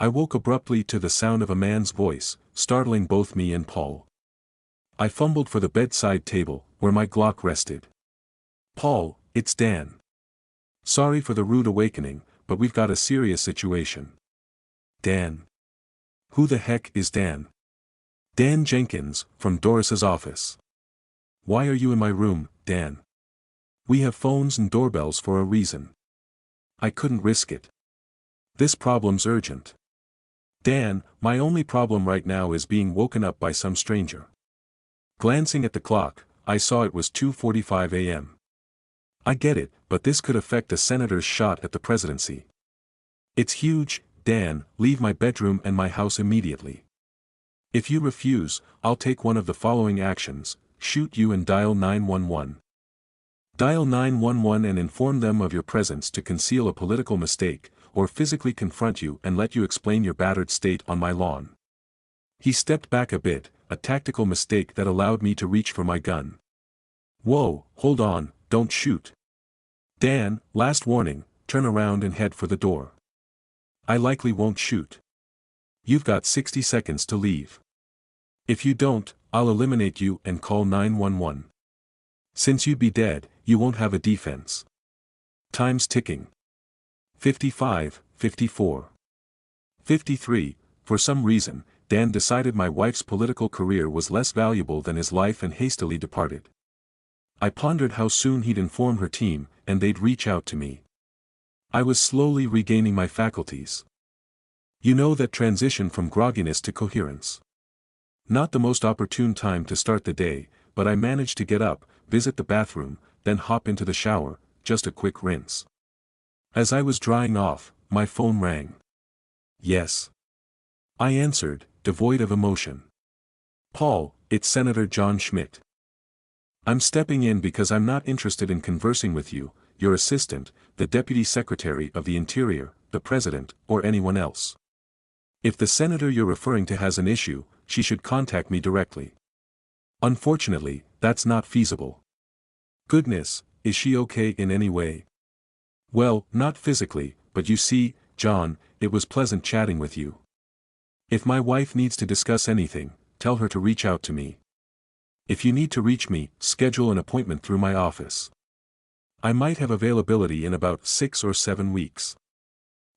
I woke abruptly to the sound of a man's voice, startling both me and Paul. I fumbled for the bedside table, where my Glock rested. "Paul, it's Dan. Sorry for the rude awakening, but we've got a serious situation." "Dan? Who the heck is Dan?" "Dan Jenkins, from Doris's office." "Why are you in my room, Dan?" "We have phones and doorbells for a reason." "I couldn't risk it. This problem's urgent." "Dan, my only problem right now is being woken up by some stranger." Glancing at the clock, I saw it was 2:45 a.m. "I get it, but this could affect a senator's shot at the presidency." "It's huge, Dan, leave my bedroom and my house immediately. If you refuse, I'll take one of the following actions: shoot you and dial 911. Dial 911 and inform them of your presence to conceal a political mistake, or physically confront you and let you explain your battered state on my lawn." He stepped back a bit, a tactical mistake that allowed me to reach for my gun. "Whoa, hold on, don't shoot. Dan, last warning, turn around and head for the door." "I likely won't shoot. You've got 60 seconds to leave. If you don't, I'll eliminate you and call 911. Since you'd be dead, you won't have a defense." Time's ticking. 55, 54. 53, for some reason, Dan decided my wife's political career was less valuable than his life and hastily departed. I pondered how soon he'd inform her team, and they'd reach out to me. I was slowly regaining my faculties. You know that transition from grogginess to coherence. Not the most opportune time to start the day, but I managed to get up, visit the bathroom, then hop into the shower, just a quick rinse. As I was drying off, my phone rang. "Yes." I answered, devoid of emotion. "Paul, it's Senator John Schmidt. I'm stepping in because I'm not interested in conversing with you, your assistant, the Deputy Secretary of the Interior, the President, or anyone else. If the senator you're referring to has an issue, she should contact me directly. Unfortunately, that's not feasible." "Goodness, is she okay in any way?" "Well, not physically, but you see, John, it was pleasant chatting with you. If my wife needs to discuss anything, tell her to reach out to me. If you need to reach me, schedule an appointment through my office. I might have availability in about 6 or 7 weeks."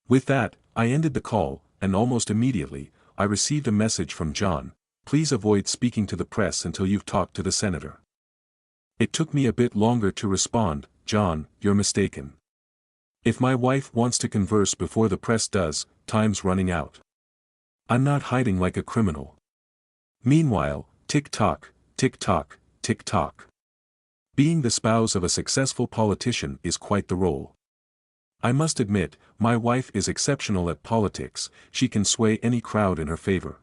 With that, I ended the call, and almost immediately, I received a message from John: "Please avoid speaking to the press until you've talked to the senator." It took me a bit longer to respond: "John, you're mistaken. If my wife wants to converse before the press does, time's running out. I'm not hiding like a criminal." Meanwhile, tick-tock, tick-tock, tick-tock. Being the spouse of a successful politician is quite the role. I must admit, my wife is exceptional at politics. She can sway any crowd in her favor.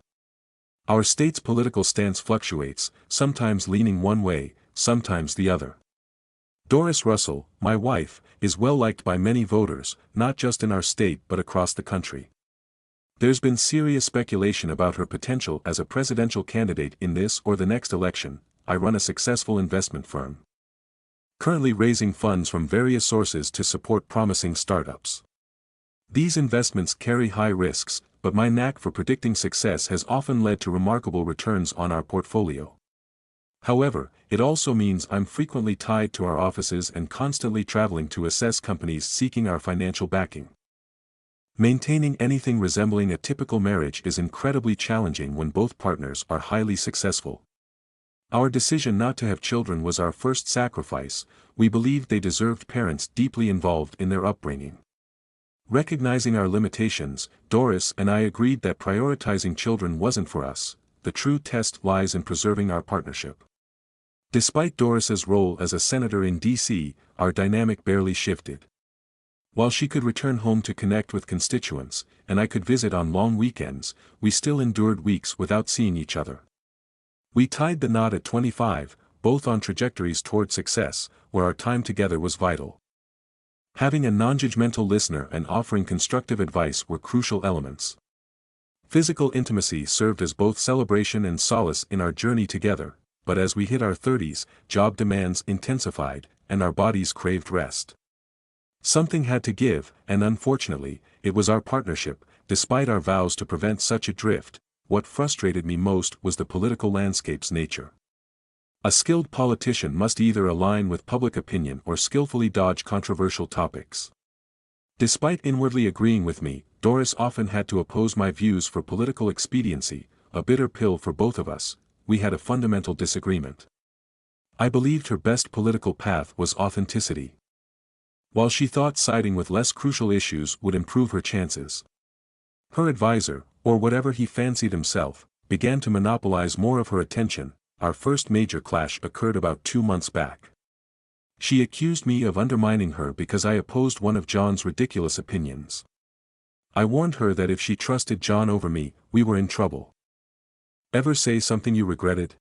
Our state's political stance fluctuates, sometimes leaning one way, sometimes the other. Doris Russell, my wife, is well liked by many voters, not just in our state but across the country. There's been serious speculation about her potential as a presidential candidate in this or the next election. I run a successful investment firm, currently raising funds from various sources to support promising startups. These investments carry high risks, but my knack for predicting success has often led to remarkable returns on our portfolio. However, it also means I'm frequently tied to our offices and constantly traveling to assess companies seeking our financial backing. Maintaining anything resembling a typical marriage is incredibly challenging when both partners are highly successful. Our decision not to have children was our first sacrifice. We believed they deserved parents deeply involved in their upbringing. Recognizing our limitations, Doris and I agreed that prioritizing children wasn't for us. The true test lies in preserving our partnership. Despite Doris's role as a senator in D.C., our dynamic barely shifted. While she could return home to connect with constituents, and I could visit on long weekends, we still endured weeks without seeing each other. We tied the knot at 25, both on trajectories toward success, where our time together was vital. Having a non-judgmental listener and offering constructive advice were crucial elements. Physical intimacy served as both celebration and solace in our journey together, but as we hit our 30s, job demands intensified, and our bodies craved rest. Something had to give, and unfortunately, it was our partnership, despite our vows to prevent such a drift, what frustrated me most was the political landscape's nature. A skilled politician must either align with public opinion or skillfully dodge controversial topics. Despite inwardly agreeing with me, Doris often had to oppose my views for political expediency, a bitter pill for both of us. We had a fundamental disagreement. I believed her best political path was authenticity, while she thought siding with less crucial issues would improve her chances. Her advisor, or whatever he fancied himself, began to monopolize more of her attention. Our first major clash occurred about 2 months back. She accused me of undermining her because I opposed one of John's ridiculous opinions. I warned her that if she trusted John over me, we were in trouble. Ever say something you regretted?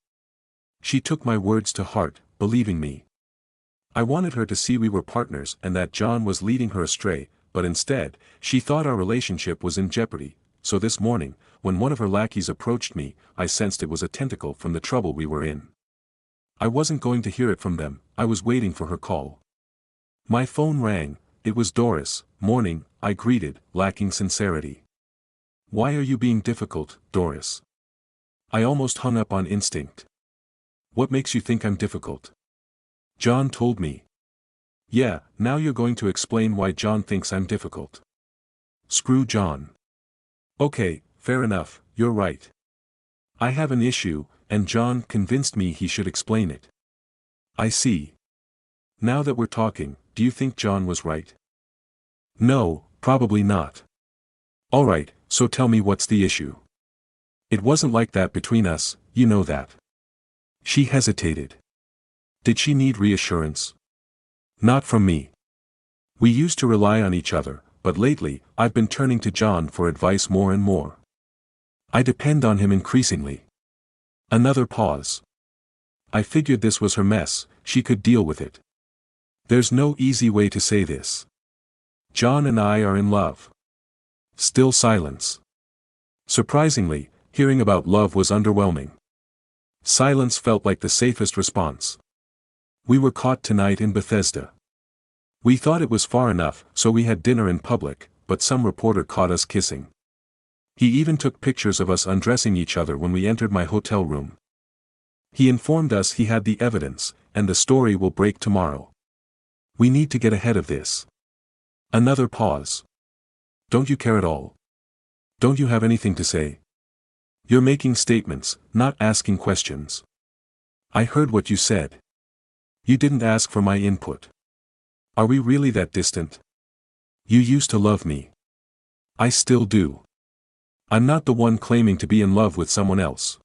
She took my words to heart, believing me. I wanted her to see we were partners and that John was leading her astray, but instead, she thought our relationship was in jeopardy. So this morning, when one of her lackeys approached me, I sensed it was a tentacle from the trouble we were in. I wasn't going to hear it from them, I was waiting for her call. My phone rang, it was Doris. Morning, I greeted, lacking sincerity. Why are you being difficult, Doris? I almost hung up on instinct. What makes you think I'm difficult? John told me. Yeah, now you're going to explain why John thinks I'm difficult. Screw John. Okay, fair enough, you're right. I have an issue, and John convinced me he should explain it. I see. Now that we're talking, do you think John was right? No, probably not. Alright, so tell me what's the issue. It wasn't like that between us, you know that. She hesitated. Did she need reassurance? Not from me. We used to rely on each other, but lately, I've been turning to John for advice more and more. I depend on him increasingly. Another pause. I figured this was her mess, she could deal with it. There's no easy way to say this. John and I are in love. Still silence. Surprisingly, hearing about love was underwhelming. Silence felt like the safest response. We were caught tonight in Bethesda. We thought it was far enough, so we had dinner in public, but some reporter caught us kissing. He even took pictures of us undressing each other when we entered my hotel room. He informed us he had the evidence, and the story will break tomorrow. We need to get ahead of this. Another pause. Don't you care at all? Don't you have anything to say? You're making statements, not asking questions. I heard what you said. You didn't ask for my input. Are we really that distant? You used to love me. I still do. I'm not the one claiming to be in love with someone else.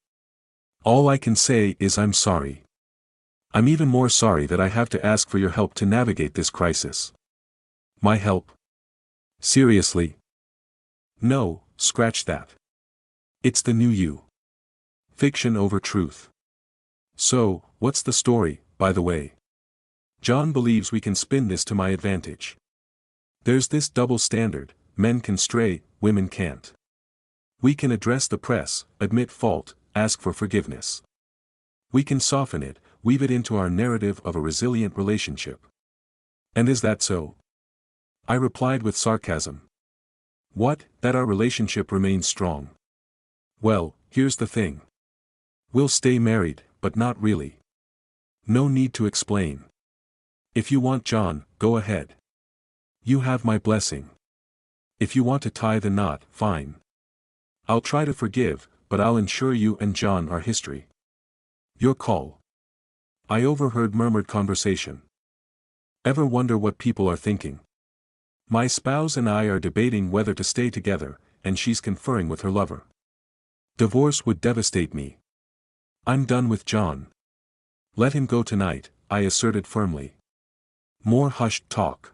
All I can say is I'm sorry. I'm even more sorry that I have to ask for your help to navigate this crisis. My help? Seriously? No, scratch that. It's the new you. Fiction over truth. So, what's the story, by the way? John believes we can spin this to my advantage. There's this double standard, men can stray, women can't. We can address the press, admit fault, ask for forgiveness. We can soften it, weave it into our narrative of a resilient relationship. And is that so? I replied with sarcasm. What, that our relationship remains strong? Well, here's the thing. We'll stay married, but not really. No need to explain. If you want John, go ahead. You have my blessing. If you want to tie the knot, fine. I'll try to forgive, but I'll ensure you and John are history. Your call. I overheard murmured conversation. Ever wonder what people are thinking? My spouse and I are debating whether to stay together, and she's conferring with her lover. Divorce would devastate me. I'm done with John. Let him go tonight, I asserted firmly. More hushed talk.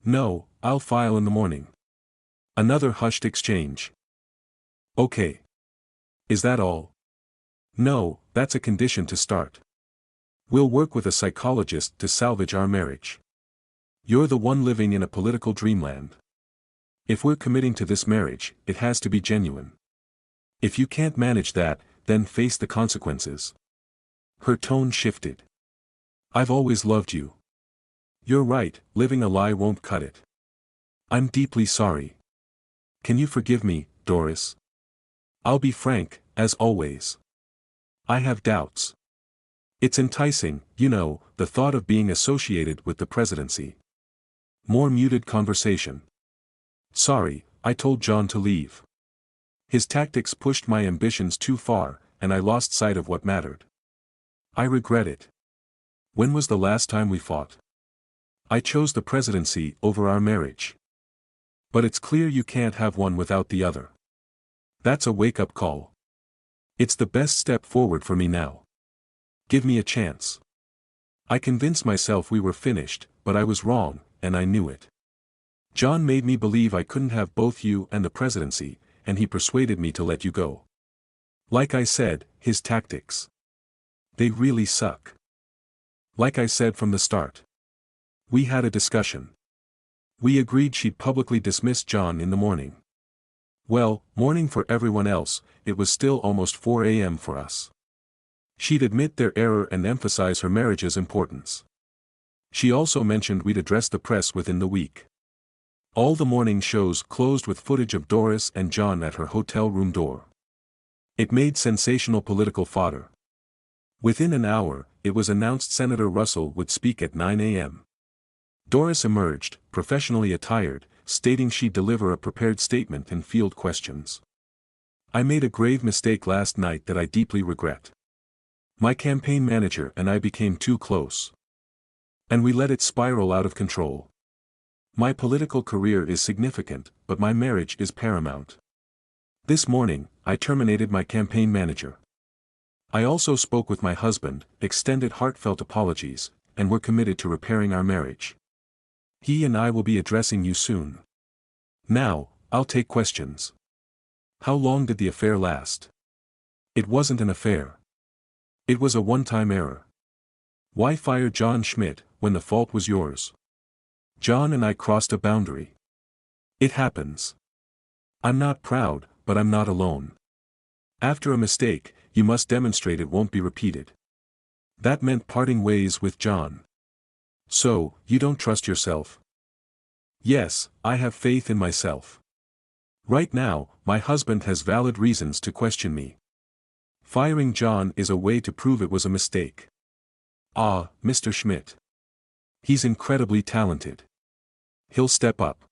No, I'll file in the morning. Another hushed exchange. Okay. Is that all? No, that's a condition to start. We'll work with a psychologist to salvage our marriage. You're the one living in a political dreamland. If we're committing to this marriage, it has to be genuine. If you can't manage that, then face the consequences. Her tone shifted. I've always loved you. You're right, living a lie won't cut it. I'm deeply sorry. Can you forgive me, Doris? I'll be frank, as always. I have doubts. It's enticing, the thought of being associated with the presidency. More muted conversation. Sorry, I told John to leave. His tactics pushed my ambitions too far, and I lost sight of what mattered. I regret it. When was the last time we fought? I chose the presidency over our marriage. But it's clear you can't have one without the other. That's a wake-up call. It's the best step forward for me now. Give me a chance. I convinced myself we were finished, but I was wrong, and I knew it. John made me believe I couldn't have both you and the presidency, and he persuaded me to let you go. Like I said, his tactics. They really suck. Like I said from the start. We had a discussion. We agreed she'd publicly dismiss John in the morning. Well, morning for everyone else, it was still almost 4 a.m. for us. She'd admit their error and emphasize her marriage's importance. She also mentioned we'd address the press within the week. All the morning shows closed with footage of Doris and John at her hotel room door. It made sensational political fodder. Within an hour, it was announced Senator Russell would speak at 9 a.m. Doris emerged, professionally attired, stating she'd deliver a prepared statement and field questions. I made a grave mistake last night that I deeply regret. My campaign manager and I became too close. And we let it spiral out of control. My political career is significant, but my marriage is paramount. This morning, I terminated my campaign manager. I also spoke with my husband, extended heartfelt apologies, and we're committed to repairing our marriage. He and I will be addressing you soon. Now, I'll take questions. How long did the affair last? It wasn't an affair. It was a one-time error. Why fire John Schmidt, when the fault was yours? John and I crossed a boundary. It happens. I'm not proud, but I'm not alone. After a mistake, you must demonstrate it won't be repeated. That meant parting ways with John. So, you don't trust yourself? Yes, I have faith in myself. Right now, my husband has valid reasons to question me. Firing John is a way to prove it was a mistake. Ah, Mr. Schmidt. He's incredibly talented. He'll step up.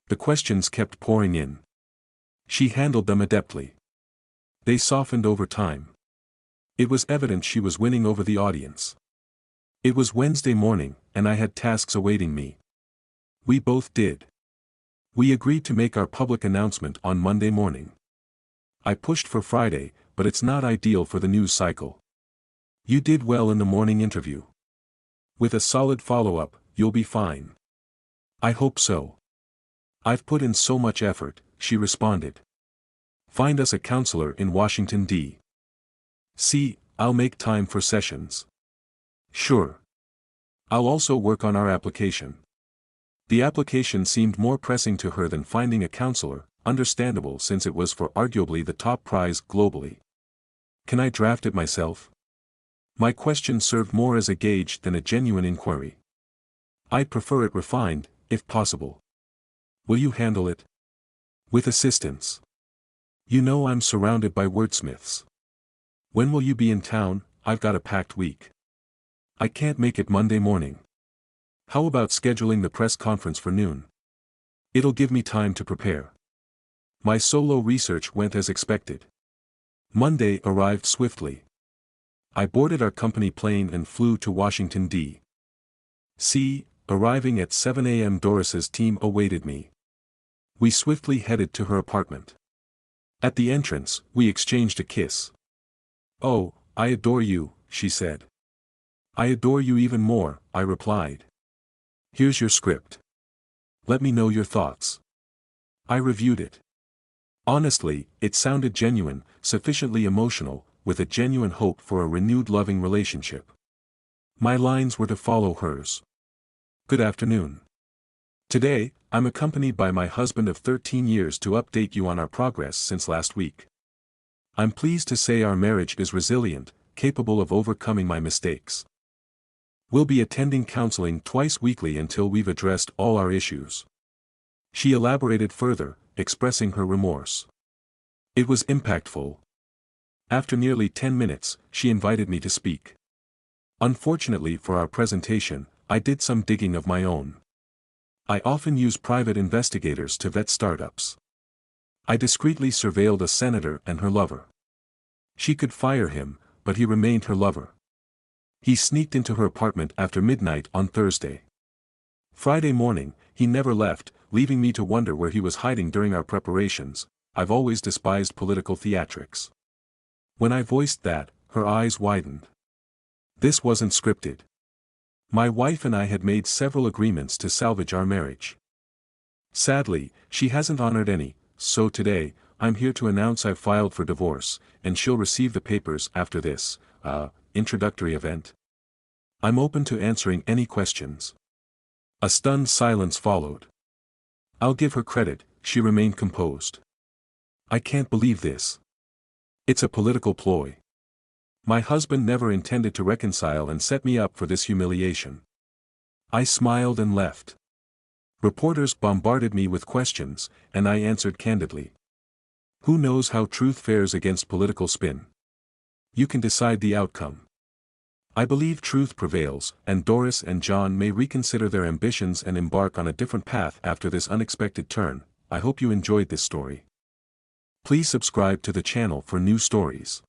The questions kept pouring in. She handled them adeptly. They softened over time. It was evident she was winning over the audience. It was Wednesday morning, and I had tasks awaiting me. We both did. We agreed to make our public announcement on Monday morning. I pushed for Friday, but it's not ideal for the news cycle. You did well in the morning interview. With a solid follow-up, you'll be fine. I hope so. I've put in so much effort, she responded. Find us a counselor in Washington, D.C. I'll make time for sessions. Sure. I'll also work on our application. The application seemed more pressing to her than finding a counselor, understandable since it was for arguably the top prize globally. Can I draft it myself? My question served more as a gauge than a genuine inquiry. I'd prefer it refined, if possible. Will you handle it? With assistance. You know I'm surrounded by wordsmiths. When will you be in town? I've got a packed week. I can't make it Monday morning. How about scheduling the press conference for noon? It'll give me time to prepare. My solo research went as expected. Monday arrived swiftly. I boarded our company plane and flew to Washington, D.C., arriving at 7 a.m. Doris's team awaited me. We swiftly headed to her apartment. At the entrance, we exchanged a kiss. Oh, I adore you, she said. I adore you even more, I replied. Here's your script. Let me know your thoughts. I reviewed it. Honestly, it sounded genuine, sufficiently emotional, with a genuine hope for a renewed loving relationship. My lines were to follow hers. Good afternoon. Today, I'm accompanied by my husband of 13 years to update you on our progress since last week. I'm pleased to say our marriage is resilient, capable of overcoming my mistakes. We'll be attending counseling twice weekly until we've addressed all our issues. She elaborated further, expressing her remorse. It was impactful. After nearly 10 minutes, she invited me to speak. Unfortunately for our presentation, I did some digging of my own. I often use private investigators to vet startups. I discreetly surveilled a senator and her lover. She could fire him, but he remained her lover. He sneaked into her apartment after midnight on Thursday. Friday morning, he never left, leaving me to wonder where he was hiding during our preparations. I've always despised political theatrics. When I voiced that, her eyes widened. This wasn't scripted. My wife and I had made several agreements to salvage our marriage. Sadly, she hasn't honored any, so today, I'm here to announce I've filed for divorce, and she'll receive the papers after this, introductory event. I'm open to answering any questions. A stunned silence followed. I'll give her credit, she remained composed. I can't believe this. It's a political ploy. My husband never intended to reconcile and set me up for this humiliation. I smiled and left. Reporters bombarded me with questions, and I answered candidly. Who knows how truth fares against political spin? You can decide the outcome. I believe truth prevails, and Doris and John may reconsider their ambitions and embark on a different path after this unexpected turn. I hope you enjoyed this story. Please subscribe to the channel for new stories.